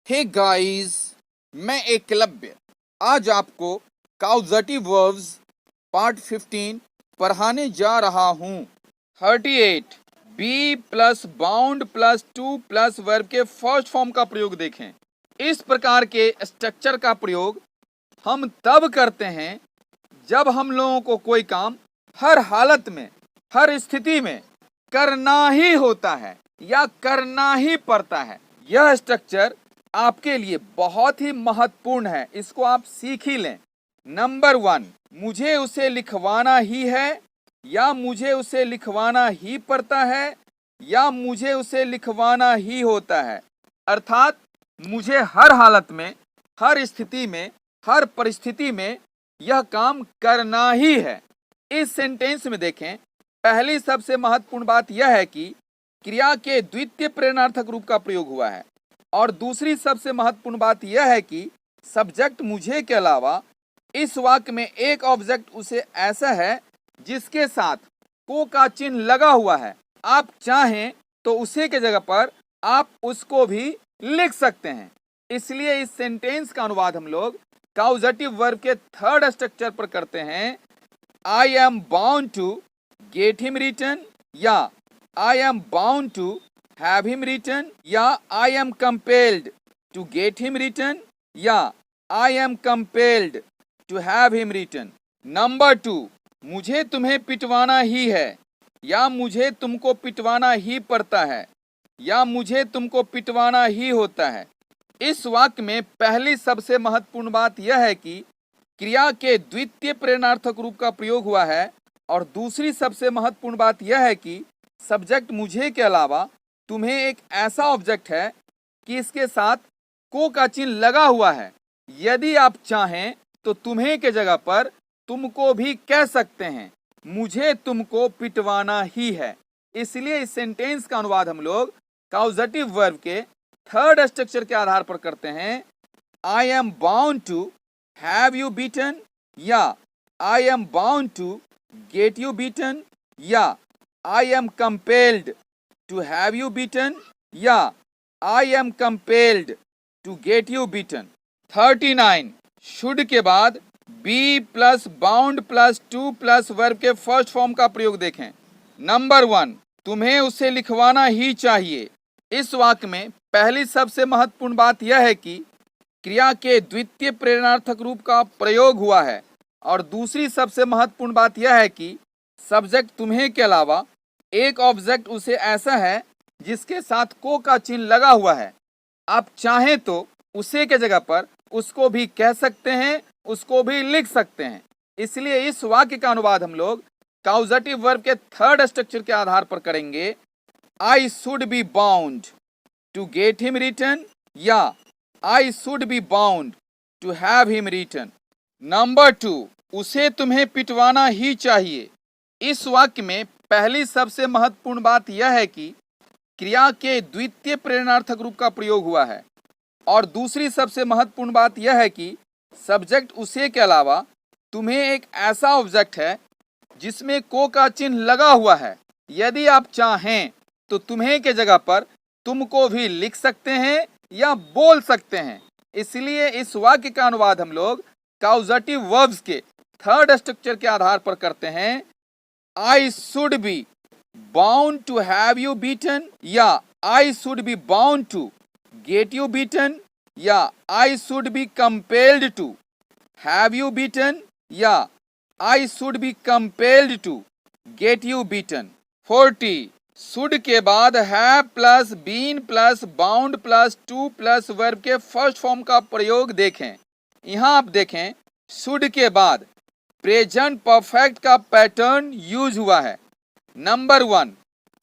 Hey guys, मैं एकलव्य आज आपको काउजेटिव वर्ब्स पार्ट 15 पढ़ाने जा रहा हूँ। 38 be plus bound plus to plus verb के फर्स्ट फॉर्म का प्रयोग देखें। इस प्रकार के स्ट्रक्चर का प्रयोग हम तब करते हैं जब हम लोगों को कोई काम हर हालत में, हर स्थिति में करना ही होता है या करना ही पड़ता है। यह स्ट्रक्चर आपके लिए बहुत ही महत्वपूर्ण है, इसको आप सीख ही लें। नंबर 1, मुझे उसे लिखवाना ही है या मुझे उसे लिखवाना ही पड़ता है या मुझे उसे लिखवाना ही होता है। अर्थात मुझे हर हालत में, हर स्थिति में, हर परिस्थिति में यह काम करना ही है। इस सेंटेंस में देखें, पहली सबसे महत्वपूर्ण बात यह है कि क्रिया के द्वितीय प्रेरणार्थक रूप का प्रयोग हुआ है और दूसरी सबसे महत्वपूर्ण बात यह है कि सब्जेक्ट मुझे के अलावा इस वाक्य में एक ऑब्जेक्ट उसे ऐसा है जिसके साथ को का चिन्ह लगा हुआ है। आप चाहें तो उसे के जगह पर आप उसको भी लिख सकते हैं। इसलिए इस सेंटेंस का अनुवाद हम लोग काउजेटिव वर्ब के थर्ड स्ट्रक्चर पर करते हैं। I am bound to get him written या I am bound to have him written या I am compelled to get him written या I am compelled to have him written। Number 2, मुझे तुम्हें पिटवाना ही है या मुझे तुमको पिटवाना ही पड़ता है या मुझे तुमको पिटवाना ही होता है। इस वाक्य में पहली सबसे महत्वपूर्ण बात यह है कि क्रिया के द्वितीय प्रेरणार्थक रूप का प्रयोग हुआ है और दूसरी सबसे महत्वपूर्ण बात यह है कि सब्जेक्ट मुझे के अलावा तुम्हें एक ऐसा ऑब्जेक्ट है कि इसके साथ को का चिन्ह लगा हुआ है। यदि आप चाहें तो तुम्हें के जगह पर तुमको भी कह सकते हैं, मुझे तुमको पिटवाना ही है। इसलिए इस सेंटेंस का अनुवाद हम लोग काउजेटिव वर्ब के थर्ड स्ट्रक्चर के आधार पर करते हैं। I am bound to have you beaten या I am bound to get you beaten या I am compelled to have you beaten या I am compelled to get you beaten। 39 should के बाद be plus bound plus to plus verb के first form का प्रयोग देखें। Number 1, तुम्हें उसे लिखवाना ही चाहिए। इस वाक्य में पहली सबसे महत्वपूर्ण बात यह है कि क्रिया के द्वितीय प्रेरणार्थक रूप का प्रयोग हुआ है और दूसरी सबसे महत्वपूर्ण बात यह है कि सब्जेक्ट तुम्हें के अलावा एक ऑब्जेक्ट उसे ऐसा है जिसके साथ को का चिन्ह लगा हुआ है। आप चाहें तो उसे के जगह पर उसको भी कह सकते हैं, उसको भी लिख सकते हैं। इसलिए इस वाक्य का अनुवाद हम लोग काउजेटिव वर्ब के थर्ड स्ट्रक्चर के आधार पर करेंगे। I should be bound to get him written या I should be bound to have him written. Number 2, उसे तुम्हें पिटवाना ही चाहिए। इस वाक्य में पहली सबसे महत्वपूर्ण बात यह है कि क्रिया के द्वितीय प्रेरणार्थक रूप का प्रयोग हुआ है और दूसरी सबसे महत्वपूर्ण बात यह है कि सब्जेक्ट उसे के अलावा तुम्हें एक ऐसा ऑब्जेक्ट है जिसमें को का चिन्ह लगा हुआ है। यदि आप चाहें तो तुम्हें के जगह पर तुमको भी लिख सकते हैं या बोल सकते हैं। इसलिए इस वाक्य का अनुवाद हम लोग काउजेटिव वर्ब्स के थर्ड स्ट्रक्चर के आधार पर करते हैं। I should be bound to have you beaten या I should be bound to get you beaten या I should be compelled to have you beaten या I should be compelled to get you beaten। 40 should के बाद have plus been plus bound plus to plus verb के first form का प्रयोग देखें। यहाँ आप देखें, should के बाद प्रेजेंट परफेक्ट का पैटर्न यूज हुआ है। नंबर 1,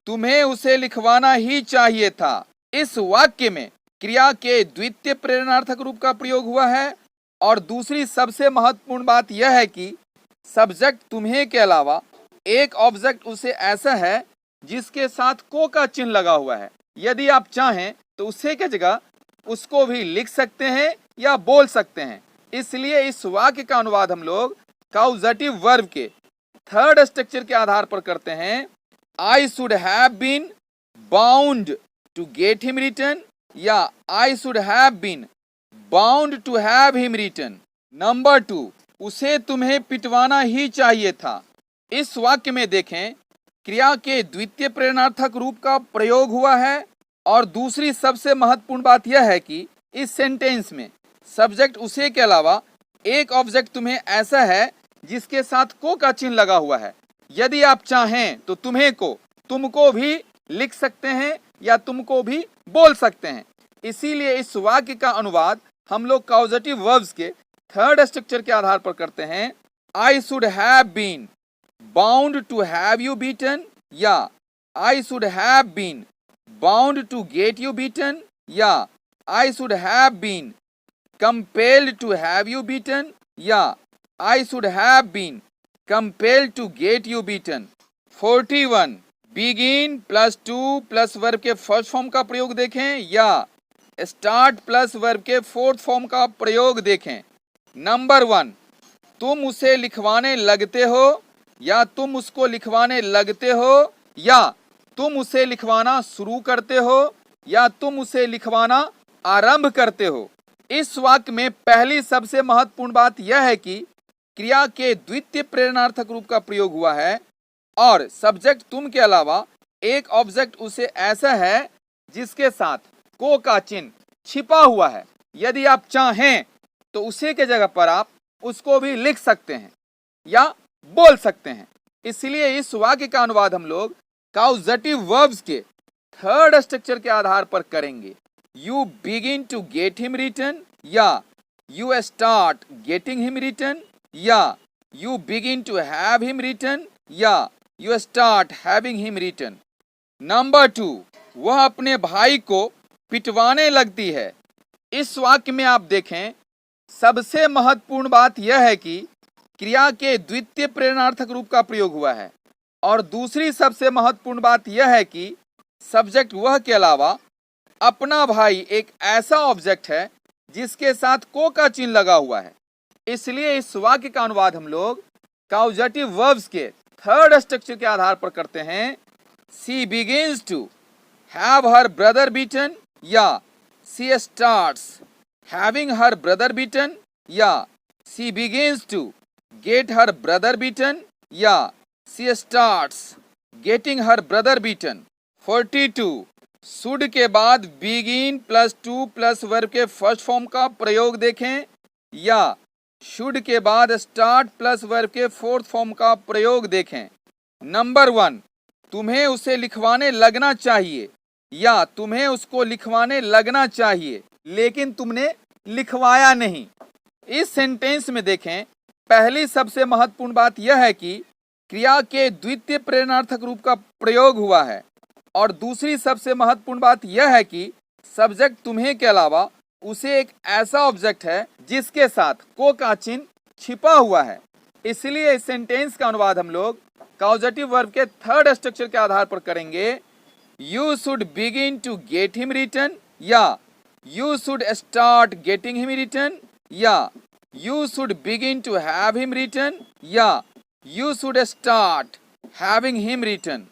तुम्हें उसे लिखवाना ही चाहिए था। इस वाक्य में क्रिया के द्वितीय प्रेरणार्थक रूप का प्रयोग हुआ है और दूसरी सबसे महत्वपूर्ण बात यह है कि सब्जेक्ट तुम्हें के अलावा एक ऑब्जेक्ट उसे ऐसा है जिसके साथ को का चिन्ह लगा हुआ है। यदि आप चाहें तो उसे के जगह उसको भी लिख सकते हैं या बोल सकते हैं। इसलिए इस वाक्य का अनुवाद हम लोग काउजेटिव वर्ब के थर्ड स्ट्रक्चर के आधार पर करते हैं। I should have been bound to get him written या I should have been bound to have him written. Number 2, उसे तुम्हें पिटवाना ही चाहिए था। इस वाक्य में देखें, क्रिया के द्वितीय प्रेरणार्थक रूप का प्रयोग हुआ है और दूसरी सबसे महत्वपूर्ण बात यह है कि इस सेंटेंस में सब्जेक्ट उसे के अलावा एक ऑब्जेक्ट तुम्हें ऐसा है जिसके साथ को का चिन्ह लगा हुआ है। यदि आप चाहें तो तुम्हें को तुमको भी लिख सकते हैं या तुमको भी बोल सकते हैं। इसीलिए इस वाक्य का अनुवाद हम लोग कॉजेटिव वर्ब्स के थर्ड स्ट्रक्चर के आधार पर करते हैं। I should have been bound to have you beaten, या I should have been bound to get you beaten, या I should have been compelled to have you beaten, या I should have been compelled to get you beaten। 41, begin plus to plus verb के first form का प्रयोग देखें या start plus verb के fourth form का प्रयोग देखें। नंबर 1, तुम उसे लिखवाने लगते हो या तुम उसको लिखवाने लगते हो, या तुम उसे लिखवाना शुरू करते हो या तुम उसे लिखवाना आरंभ करते हो। इस वाक्य में पहली सबसे महत्वपूर्ण बात यह है कि क्रिया के द्वितीय प्रेरणार्थक रूप का प्रयोग हुआ है और सब्जेक्ट तुम के अलावा एक ऑब्जेक्ट उसे ऐसा है जिसके साथ को का चिन्ह छिपा हुआ है। यदि आप चाहें तो उसे के जगह पर आप उसको भी लिख सकते हैं या बोल सकते हैं। इसलिए इस वाक्य का अनुवाद हम लोग कॉजेटिव वर्ब्स के थर्ड स्ट्रक्चर के आधार पर करेंगे। You begin to get him written, या you start getting him written, या you begin to have him written, या you start having him written। Number 2, वह अपने भाई को पिटवाने लगती है। इस वाक्य में आप देखें, सबसे महत्वपूर्ण बात यह है कि क्रिया के द्वितीय प्रेरणार्थक रूप का प्रयोग हुआ है और दूसरी सबसे महत्वपूर्ण बात यह है कि सब्जेक्ट वह के अलावा अपना भाई एक ऐसा ऑब्जेक्ट है जिसके साथ को का चिन्ह लगा हुआ है। इसलिए इस वाक्य का अनुवाद हम लोग कॉजेटिव वर्ब्स के थर्ड स्ट्रक्चर के आधार पर करते हैं। She begins to have her brother beaten, या she starts having her brother beaten, या she begins to get her brother beaten, या she starts getting her brother beaten. 42, should के बाद begin plus to plus verb के first form का प्रयोग देखें या शुड के बाद स्टार्ट प्लस वर्ब के फोर्थ फॉर्म का प्रयोग देखें। नंबर 1, तुम्हें उसे लिखवाने लगना चाहिए या तुम्हें उसको लिखवाने लगना चाहिए लेकिन तुमने लिखवाया नहीं। इस सेंटेंस में देखें, पहली सबसे महत्वपूर्ण बात यह है कि क्रिया के द्वितीय प्रेरणार्थक रूप का प्रयोग हुआ है और दूसरी सबसे महत्वपूर्ण बात यह है कि सब्जेक्ट तुम्हें के अलावा उसे एक ऐसा ऑब्जेक्ट है जिसके साथ को का चिन्ह छिपा हुआ है। इसलिए इस सेंटेंस का अनुवाद हम लोग कॉजेटिव वर्ब के थर्ड स्ट्रक्चर के आधार पर करेंगे। You should begin to get him written, या you should start getting him written, या you should begin to have him written, या you should start having him written.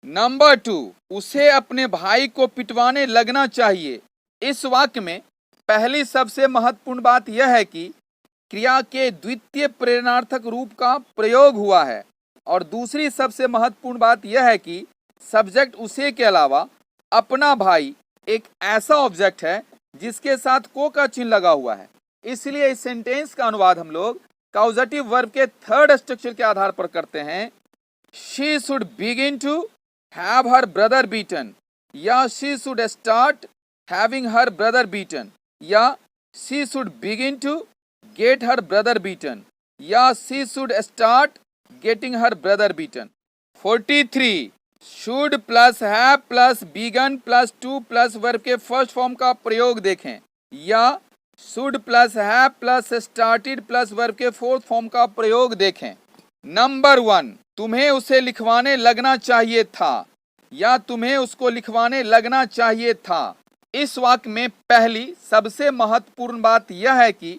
Number 2, उसे अपने भाई को पिटवाने लगना चाहिए। इस वाक्य में पहली सबसे महत्वपूर्ण बात यह है कि क्रिया के द्वितीय प्रेरणार्थक रूप का प्रयोग हुआ है और दूसरी सबसे महत्वपूर्ण बात यह है कि सब्जेक्ट उसे के अलावा अपना भाई एक ऐसा ऑब्जेक्ट है जिसके साथ को का चिन्ह लगा हुआ है। इसलिए इस सेंटेंस का अनुवाद हम लोग कॉजेटिव वर्ब के थर्ड स्ट्रक्चर के आधार पर करते हैं। She should begin to have her brother beaten, या she should start having her brother beaten, या she should begin to get her brother beaten, या she should start getting her brother beaten. 43, should plus have plus began plus to plus verb के first form का प्रयोग देखें या should plus have plus started plus verb के fourth form का प्रयोग देखें। नंबर 1, तुम्हें उसे लिखवाने लगना चाहिए था या तुम्हें उसको लिखवाने लगना चाहिए था। इस वाक्य में पहली सबसे महत्वपूर्ण बात यह है कि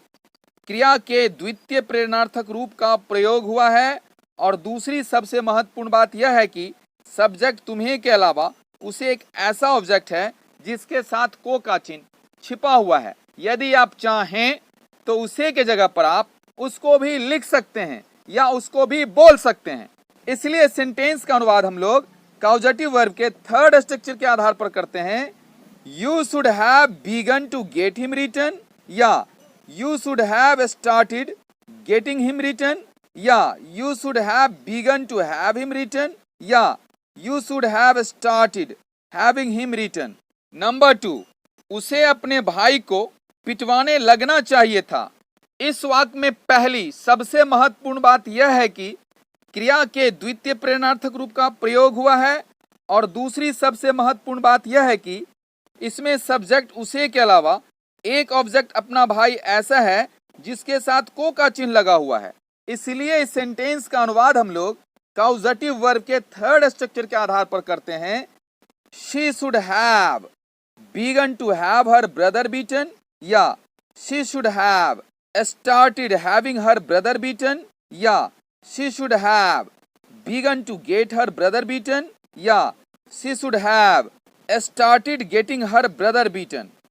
क्रिया के द्वितीय प्रेरणार्थक रूप का प्रयोग हुआ है और दूसरी सबसे महत्वपूर्ण बात यह है कि सब्जेक्ट तुम्हें के अलावा उसे एक ऐसा ऑब्जेक्ट है जिसके साथ को का चिन्ह छिपा हुआ है। यदि आप चाहें तो उसे के जगह पर आप उसको भी लिख सकते हैं या उसको भी बोल सकते हैं। इसलिए सेंटेंस का अनुवाद हम लोग काउजेटिव वर्ब के थर्ड स्ट्रक्चर के आधार पर करते हैं। You should have begun to get him return, या you should have started getting him return, या you should have begun to have him return, या you should have started having him return. Number 2, उसे अपने भाई को पिटवाने लगना चाहिए था। इस वाक्य में पहली सबसे महत्वपूर्ण बात यह है कि क्रिया के द्वितीय प्रेरणार्थक रूप का प्रयोग हुआ है, और दूसरी सबसे महत्वपूर्ण बात यह है कि इसमें सब्जेक्ट उसे के अलावा एक ऑब्जेक्ट अपना भाई ऐसा है जिसके साथ को का चिन्ह लगा हुआ है। इसलिए इस सेंटेंस का अनुवाद हम लोग काउजेटिव वर्ब के थर्ड स्ट्रक्चर के आधार पर करते हैं। She should have begun to have her brother beaten, या she should have started having her brother beaten, या she should have begun to get her brother beaten, या she should have started getting her brother beaten.